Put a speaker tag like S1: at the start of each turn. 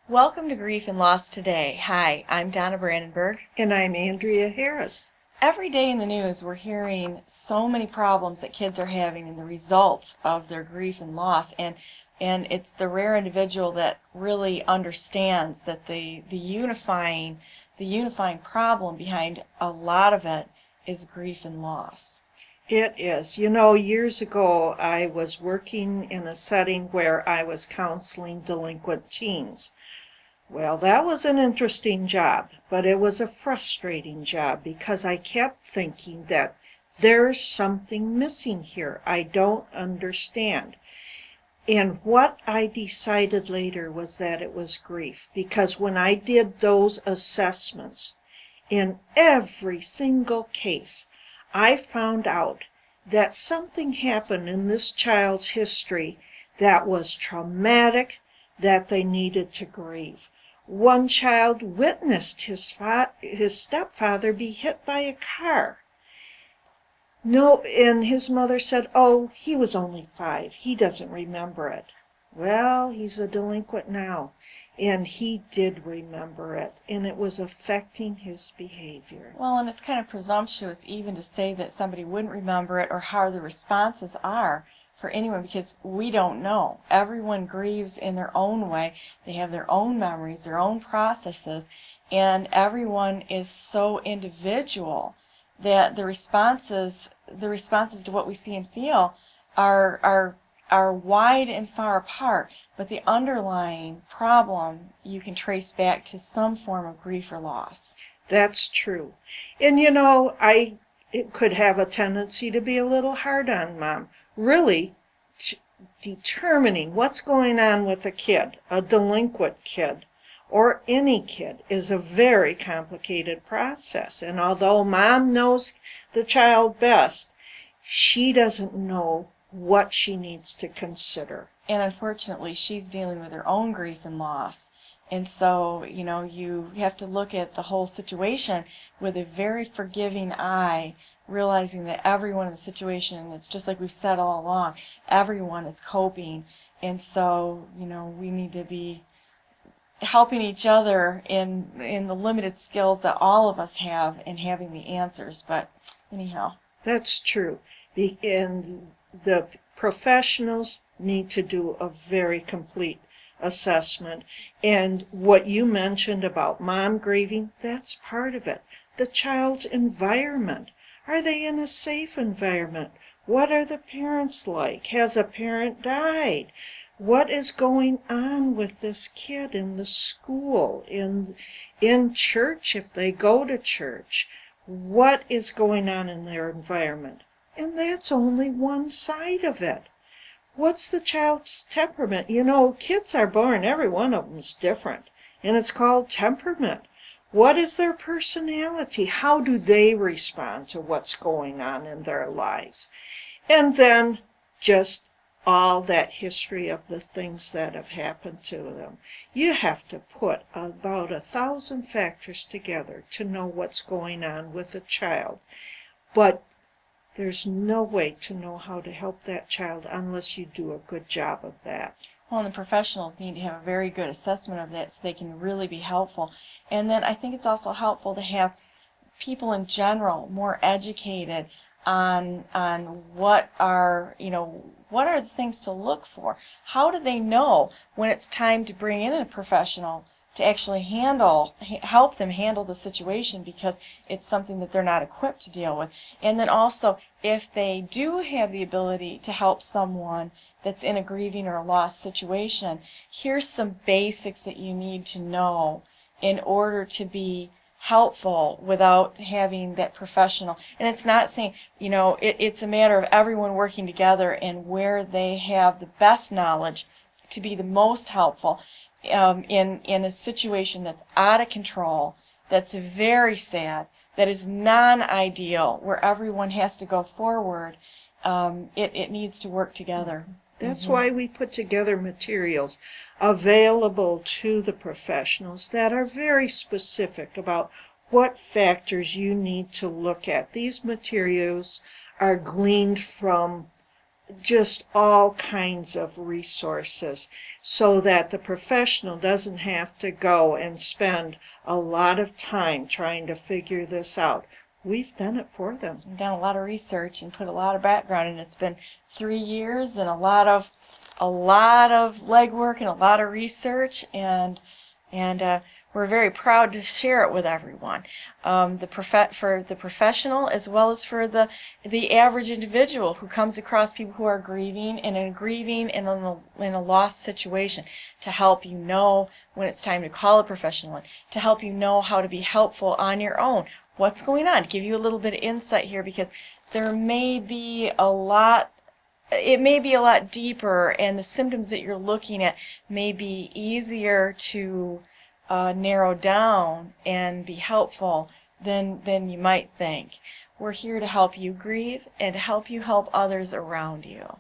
S1: Welcome to Grief and Loss Today. Hi, I'm Donna Brandenburg.
S2: And I'm Andrea Harris.
S1: Every day in the news we're hearing so many problems that kids are having and the results of their grief and loss, and it's the rare individual that really understands that the unifying problem behind a lot of it is grief and loss.
S2: It is. You know, years ago I was working in a setting where I was counseling delinquent teens. Well, that was an interesting job, but it was a frustrating job because I kept thinking that there's something missing here. I don't understand. And what I decided later was that it was grief, because when I did those assessments, in every single case, I found out that something happened in this child's history that was traumatic, that they needed to grieve. One child witnessed his stepfather be hit by a car. No, and his mother said, "Oh, he was only 5. He doesn't remember it." Well, he's a delinquent now, and he did remember it, and it was affecting his behavior.
S1: Well, and it's kind of presumptuous even to say that somebody wouldn't remember it or how the responses are for anyone, because we don't know. Everyone grieves in their own way. They have their own memories, their own processes, and everyone is so individual that the responses to what we see and feel are wide and far apart, but the underlying problem you can trace back to some form of grief or loss.
S2: That's true. And it could have a tendency to be a little hard on mom. Really, determining what's going on with a kid, a delinquent kid, or any kid, is a very complicated process. And although mom knows the child best, she doesn't know what she needs to consider.
S1: And unfortunately, she's dealing with her own grief and loss. And so, you have to look at the whole situation with a very forgiving eye, realizing that everyone in the situation, and it's just like we've said all along, everyone is coping. And so, we need to be helping each other in the limited skills that all of us have in having the answers. But anyhow.
S2: That's true. And the professionals need to do a very complete assessment. And what you mentioned about mom grieving, that's part of it. The child's environment. Are they in a safe environment? What are the parents like? Has a parent died? What is going on with this kid in the school, in church if they go to church? What is going on in their environment? And that's only one side of it. What's the child's temperament? Kids are born, every one of them's different, and it's called temperament. What is their personality? How do they respond to what's going on in their lives? And then just all that history of the things that have happened to them. You have to put about 1,000 factors together to know what's going on with a child. But there's no way to know how to help that child unless you do a good job of that.
S1: Well, and the professionals need to have a very good assessment of that so they can really be helpful. And then I think it's also helpful to have people in general more educated on what are the things to look for. How do they know when it's time to bring in a professional to actually help them handle the situation, because it's something that they're not equipped to deal with. And then also, if they do have the ability to help someone that's in a grieving or a loss situation, here's some basics that you need to know in order to be helpful without having that professional. And it's not saying, it's a matter of everyone working together and where they have the best knowledge to be the most helpful. In a situation that's out of control, that's very sad, that is non-ideal, where everyone has to go forward, it needs to work together.
S2: That's why we put together materials available to the professionals that are very specific about what factors you need to look at. These materials are gleaned from just all kinds of resources so that the professional doesn't have to go and spend a lot of time trying to figure this out. We've done it for them.
S1: I've done a lot of research and put a lot of background, and it's been 3 years and a lot of legwork and a lot of research, and we're very proud to share it with everyone. For the professional as well as for the average individual who comes across people who are grieving and in a lost situation, to help you know when it's time to call a professional in, to help you know how to be helpful on your own. What's going on? Give you a little bit of insight here, because there may be a lot. It may be a lot deeper, and the symptoms that you're looking at may be easier to narrow down and be helpful than you might think. We're here to help you grieve and to help you help others around you.